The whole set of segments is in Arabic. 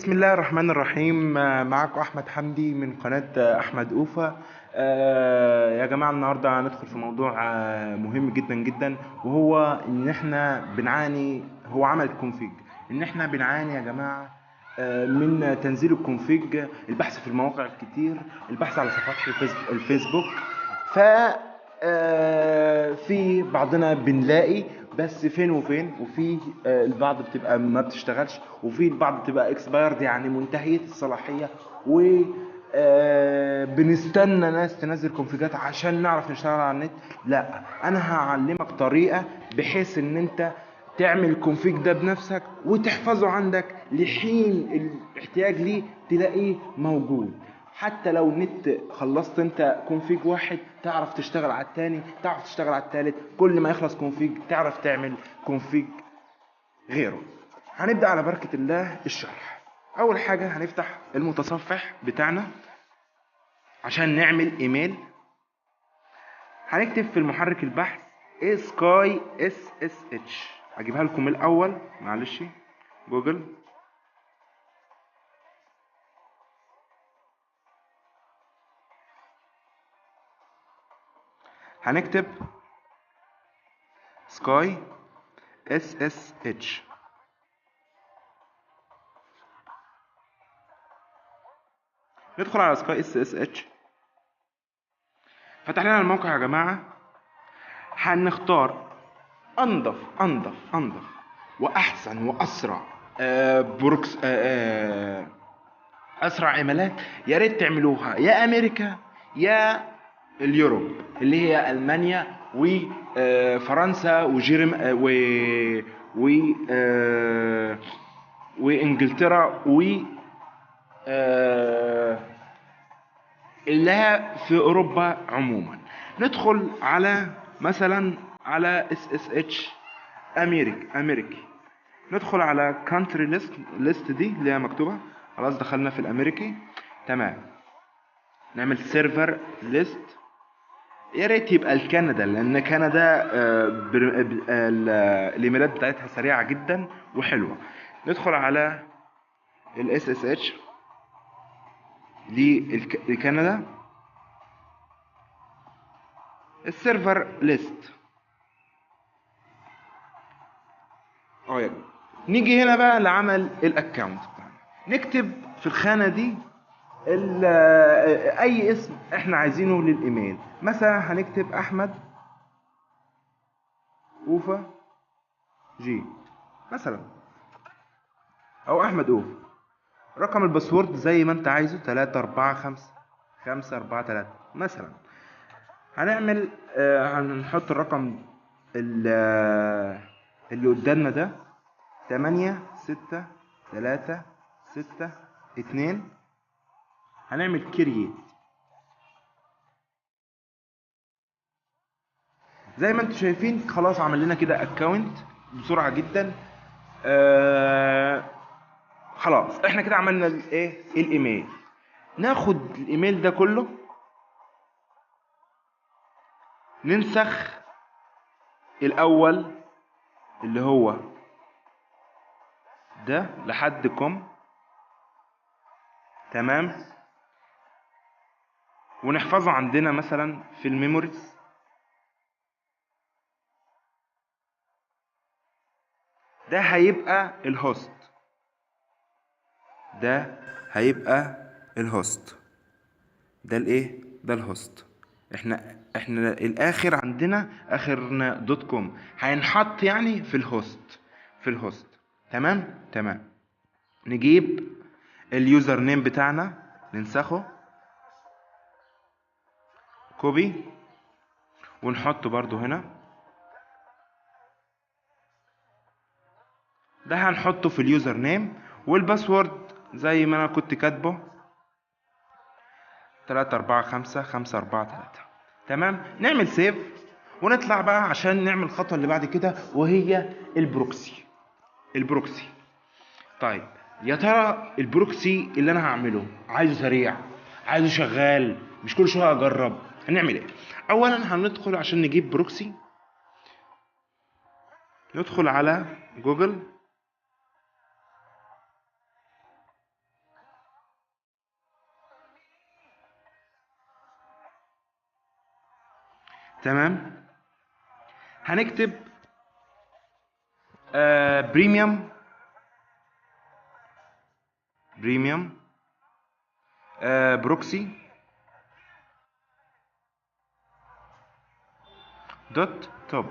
بسم الله الرحمن الرحيم. معكم أحمد حمدي من قناة أحمد أوفا. يا جماعة النهاردة هندخل في موضوع مهم جدا جدا، وهو إن إحنا بنعاني. هو عمل الكونفيج إن إحنا بنعاني يا جماعة من تنزيل الكونفيج، البحث في المواقع الكتير، البحث على صفحات الفيسبوك. ف في بعضنا بنلاقي بس فين وفين، وفي البعض بتبقى ما بتشتغلش، وفي البعض بتبقى اكسبايرد يعني منتهية الصلاحية، و بنستنى ناس تنزل كونفيجات عشان نعرف نشتغل على النت. لا، انا هعلمك طريقة بحيث ان انت تعمل الكونفيج ده بنفسك وتحفظه عندك لحين الاحتياج ليه تلاقيه موجود. حتى لو نت خلصت انت كونفيج واحد تعرف تشتغل على التاني، تعرف تشتغل على التالت، كل ما يخلص كونفيج تعرف تعمل كونفيج غيره. هنبدأ على بركة الله الشرح. اول حاجة هنفتح المتصفح بتاعنا عشان نعمل ايميل. هنكتب في المحرك البحث سكاي SSH. هجيبها لكم الاول معلش، جوجل. هنكتب سكاي SSH. ندخل على سكاي SSH. فتح لنا الموقع يا جماعة. هنختار انضف واحسن واسرع بروكس اسرع ايميلات. يا ريت تعملوها يا امريكا يا اليوروب، اللي هي المانيا وفرنسا وجيرم و وانجلترا و اللي هي في اوروبا عموما. ندخل على مثلا على SSH امريكي. ندخل على country list دي اللي هي مكتوبة. خلاص دخلنا في الامريكي، تمام. نعمل سيرفر ليست. يا ريت يبقى الكندا، لان كندا الايميلات بتاعتها سريعة جدا وحلوة. ندخل على ال SSH لكندا، السيرفر ليست. نيجي هنا بقى لعمل الاكونت بتاعنا. نكتب في الخانة دي اي اسم احنا عايزينه للايميل. مثلا هنكتب احمد اوفا جي مثلا، او احمد اوفا. رقم الباسورد زي ما انت عايزه 345 543 مثلا. هنعمل هنحط الرقم اللي قدامنا ده 86362. هنعمل كرييت زي ما انتم شايفين. خلاص عمل لنا كده اكونت بسرعه جدا. خلاص احنا كده عملنا الايميل. ناخد الايميل ده كله ننسخ الاول اللي هو ده لحد كم، تمام، ونحفظه عندنا مثلا في الميموريز. ده هيبقى الهوست. ده هيبقى الهوست. ده ده الهوست. احنا الاخر عندنا اخرنا دوت كوم، هينحط يعني في الهوست. تمام. نجيب اليوزر نيم بتاعنا، ننسخه كوبي ونحطه برضو هنا. ده هنحطه في اليوزر نيم، والباسورد زي ما انا كنت كاتبه 345 543. تمام. نعمل سيف ونطلع بقى عشان نعمل الخطوة اللي بعد كده، وهي البروكسي. طيب يا ترى البروكسي اللي انا هعمله عايزه سريع، عايزه شغال، مش كل شويه اجرب. هنعمل ايه؟ اولا هندخل عشان نجيب بروكسي. ندخل على جوجل، تمام. هنكتب بريميوم بروكسي دوت توب.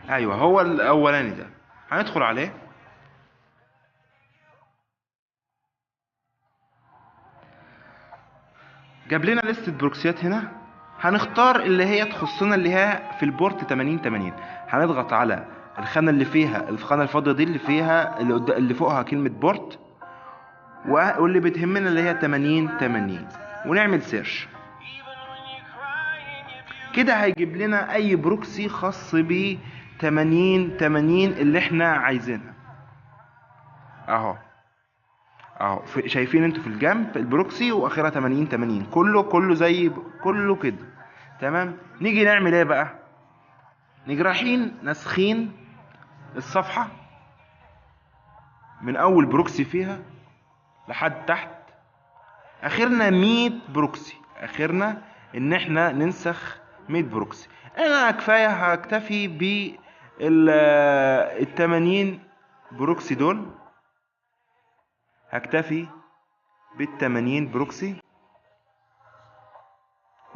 ايوه هو الاولاني ده، هندخل عليه. جاب لنا لستة بروكسيات هنا، هنختار اللي هي تخصنا، اللي هي في البورت 8080. هنضغط على الخانة اللي فيها، الخانة الفاضية دي اللي فيها اللي فوقها كلمة بورت، واللي بتهمنا اللي هي 8080، ونعمل سيرش. كده هيجيب لنا اي بروكسي خاص ب 8080 اللي احنا عايزينها. اهو شايفين انتوا في الجنب البروكسي واخرها 8080، كله زي كله كده. تمام. نيجي نعمل ايه بقى؟ نيجي رايحين ناسخين الصفحة من اول بروكسي فيها لحد تحت. اخرنا 100 بروكسي، اخرنا ان احنا ننسخ 100 بروكسي. انا كفاية هكتفي ال 80 بروكسي دول، هكتفي بال 80 بروكسي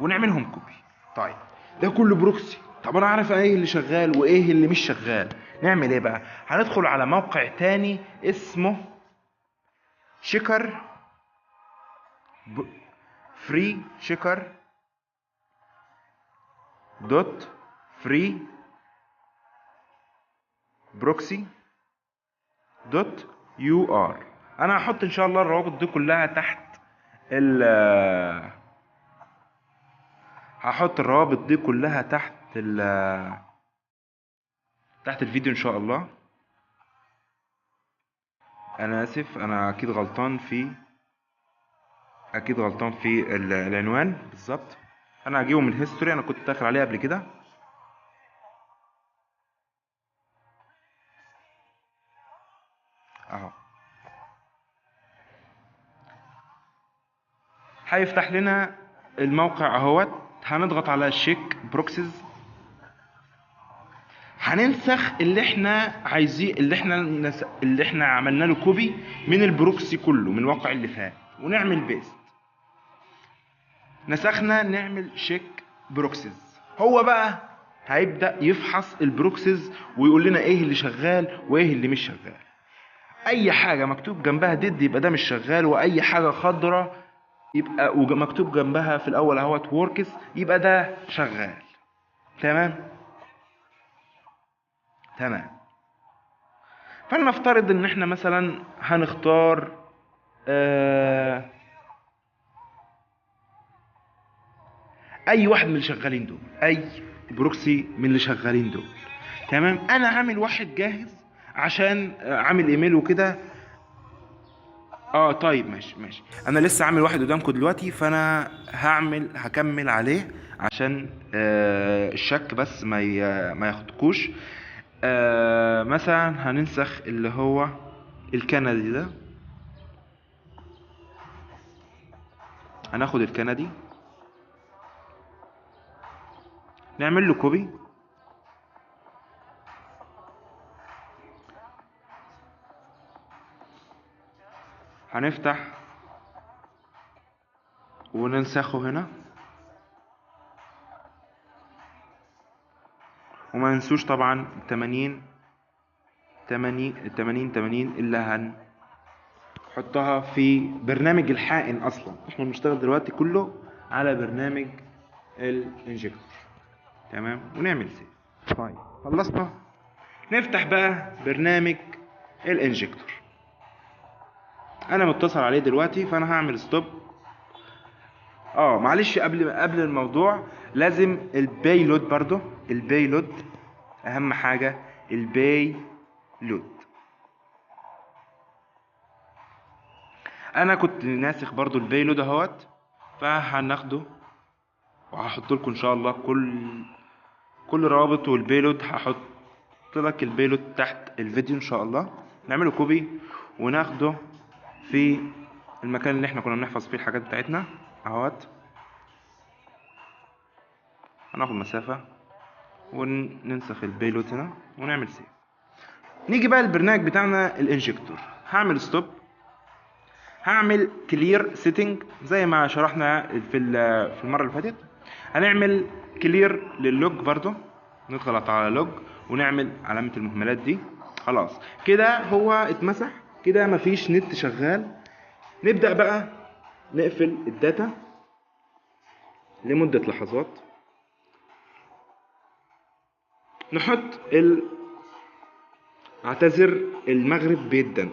ونعملهم كوبي. طيب ده كله بروكسي، طب انا عارف ايه اللي شغال وايه اللي مش شغال. نعمل ايه بقى؟ هندخل على موقع تاني اسمه شيكر فري، شيكر دوت فري بروكسي دوت يو ار. انا هحط ان شاء الله الروابط دي كلها تحت هحط الروابط دي كلها تحت الفيديو ان شاء الله. انا اسف، انا اكيد غلطان في العنوان بالظبط. انا هجيبه من الهيستوري، انا كنت داخل عليه قبل كده. اهو هيفتح لنا الموقع اهوت. هنضغط على شيك بروكسيز، هننسخ اللي احنا عايزين، اللي احنا عملنا له كوبي من البروكسي كله من الواقع اللي فات، ونعمل بيست. نسخنا، نعمل شيك بروكسيز. هو بقى هيبدأ يفحص البروكسيز ويقول لنا ايه اللي شغال وايه اللي مش شغال. اي حاجة مكتوب جنبها ديد يبقى ده مش شغال، واي حاجة خضرة يبقى مكتوب جنبها في الاول اهوت وركس يبقى ده شغال. تمام. فلنفترض ان احنا مثلا هنختار اي واحد من اللي شغالين دول، اي بروكسي من اللي شغالين دول. تمام. انا عامل واحد جاهز عشان عامل ايميل وكده. طيب ماشي. انا لسه عامل واحد قدامكم دلوقتي، فانا هكمل عليه عشان الشك بس ما ياخدكوش. مثلا هننسخ اللي هو الكندي ده. هناخد الكندي نعمل له كوبي، هنفتح وننسخه هنا. وما ننسوش طبعا 80 اللي هنحطها في برنامج الحائن. اصلا احنا بنشتغل دلوقتي كله على برنامج الانجكتور. تمام. ونعمل سيف. طيب خلصنا. نفتح بقى برنامج الانجكتور. انا متصل عليه دلوقتي، فانا هعمل ستوب. معلش، قبل الموضوع لازم البايلود برضو. البايلود اهم حاجة، البايلود. انا كنت ناسخ برضو البايلود اهوت، فهناخده وهحط لكم ان شاء الله كل روابط والبايلود. هحط لك البايلود تحت الفيديو ان شاء الله. نعمله كوبي وناخده في المكان اللي احنا كنا بنحفظ فيه الحاجات بتاعتنا اهوت. هناخد مسافة وننسخ البيلوت هنا ونعمل سيف. نيجي بقى البرنامج بتاعنا الانجكتور. هعمل ستوب، هعمل كلير سيتنج زي ما شرحنا في المرة اللي فاتت. هنعمل كلير لللوج برضو، نضغط على لوج ونعمل علامة المهملات دي. خلاص كده هو اتمسح، كده مفيش نت شغال. نبدأ بقى نقفل الداتا لمدة لحظات. نحط اعتذر المغرب جدا،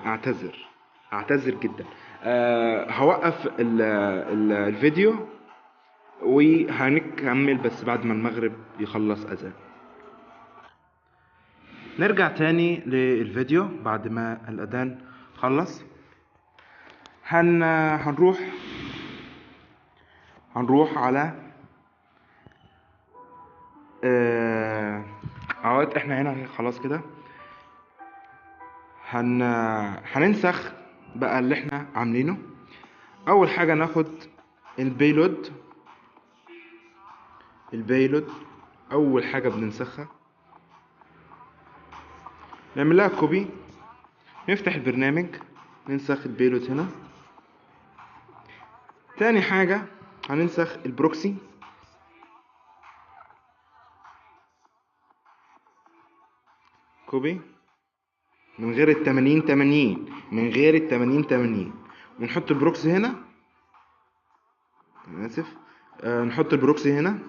اعتذر جدا. هوقف الفيديو وهنكمل بس بعد ما المغرب يخلص اذان. نرجع تاني للفيديو بعد ما الاذان خلص. هنروح على اهوت. احنا هنا خلاص كده هننسخ بقى اللي احنا عاملينه. اول حاجة ناخد البيلود اول حاجة بننسخها، نعمل لها كوبي، نفتح البرنامج ننسخ البيلود هنا. تاني حاجة هننسخ البروكسي، كوبي من غير ال80 ونحط البروكسي هنا. انا اسف، نحط البروكسي هنا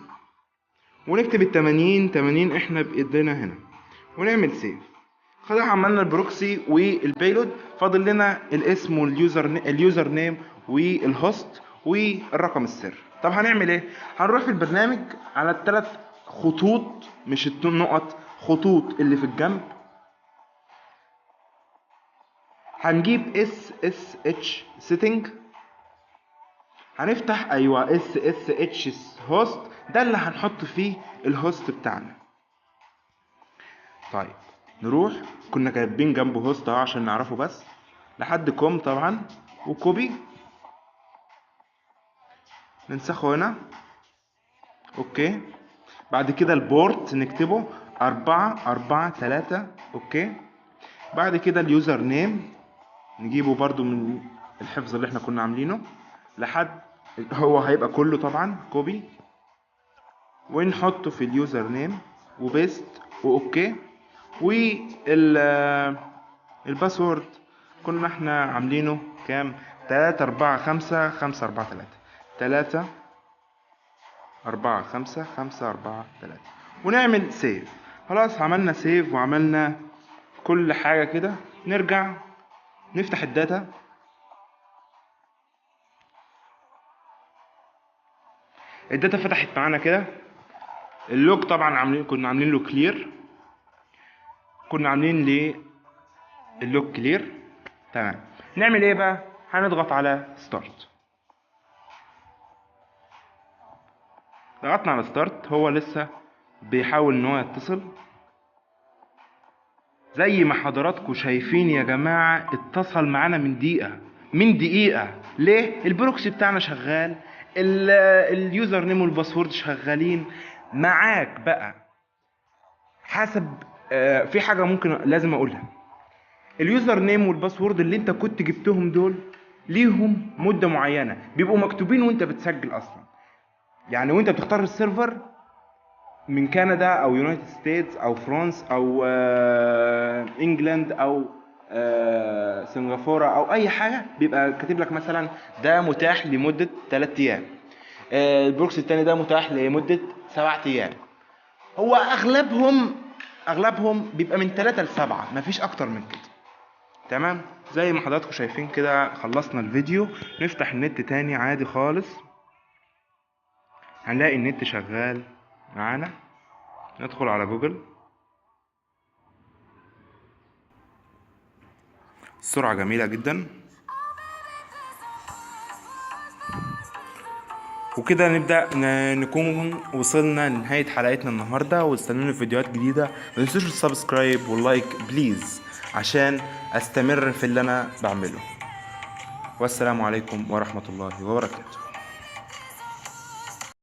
ونكتب ال80 احنا بايدينا هنا ونعمل سيف. خلاص عملنا البروكسي والبيلود، فاضل لنا الاسم واليوزر نيم والهوست والرقم السر. طب هنعمل ايه؟ هنروح في البرنامج على الثلاث خطوط، مش النقط، خطوط اللي في الجنب. هنجيب SSH setting، هنفتح ايوه SSH host، ده اللي هنحط فيه الهوست بتاعنا. طيب نروح، كنا كاتبين جنبه هوست اهو عشان نعرفه بس، لحد كوم طبعا، وكوبي ننسخه هنا. اوكي، بعد كده البورت نكتبه 443. اوكي، بعد كده اليوزر نيم نجيبه برضو من الحفظ اللي احنا كنا عاملينه لحد هو هيبقى كله طبعا كوبي، ونحطه في اليوزر نيم وبيست واوكي. والباسورد كنا احنا عاملينه كام؟ 345 543 ونعمل سيف. خلاص عملنا سيف وعملنا كل حاجة كده. نرجع نفتح الداتا، الداتا فتحت معانا كده. اللوج طبعا كنا عاملين له كلير، كنا عاملين ليه اللوج كلير. تمام، نعمل ايه بقى؟ هنضغط على ستارت. ضغطنا على ستارت، هو لسه بيحاول ان هو يتصل. زي ما حضراتكم شايفين يا جماعة، اتصل معانا من دقيقة. ليه؟ البروكسي بتاعنا شغال، اليوزر نيم والباسورد شغالين معاك. بقى حسب في حاجة ممكن لازم اقولها، اليوزر نيم والباسورد اللي انت كنت جبتهم دول ليهم مدة معينة، بيبقوا مكتوبين وانت بتسجل اصلا. يعني وانت بتختار السيرفر من كندا او يونايتد ستيتس او فرنسا او انجلاند او سنغافورة او اي حاجة، بيبقى كاتب لك مثلا ده متاح لمدة 3 ايام، البروكسي التاني ده متاح لمدة 7 ايام. هو اغلبهم بيبقى من 3 ل7، مفيش اكتر من كده. تمام، زي ما حضراتكم شايفين كده خلصنا الفيديو. نفتح النت تاني عادي خالص، هنلاقي النت شغال معانا. ندخل على جوجل، السرعة جميلة جدا. وكده نبدأ نكون وصلنا لنهاية حلقتنا النهاردة، واستنوني في فيديوهات جديدة. متنسوش السبسكرايب واللايك بليز عشان استمر في اللي انا بعمله. والسلام عليكم ورحمة الله وبركاته.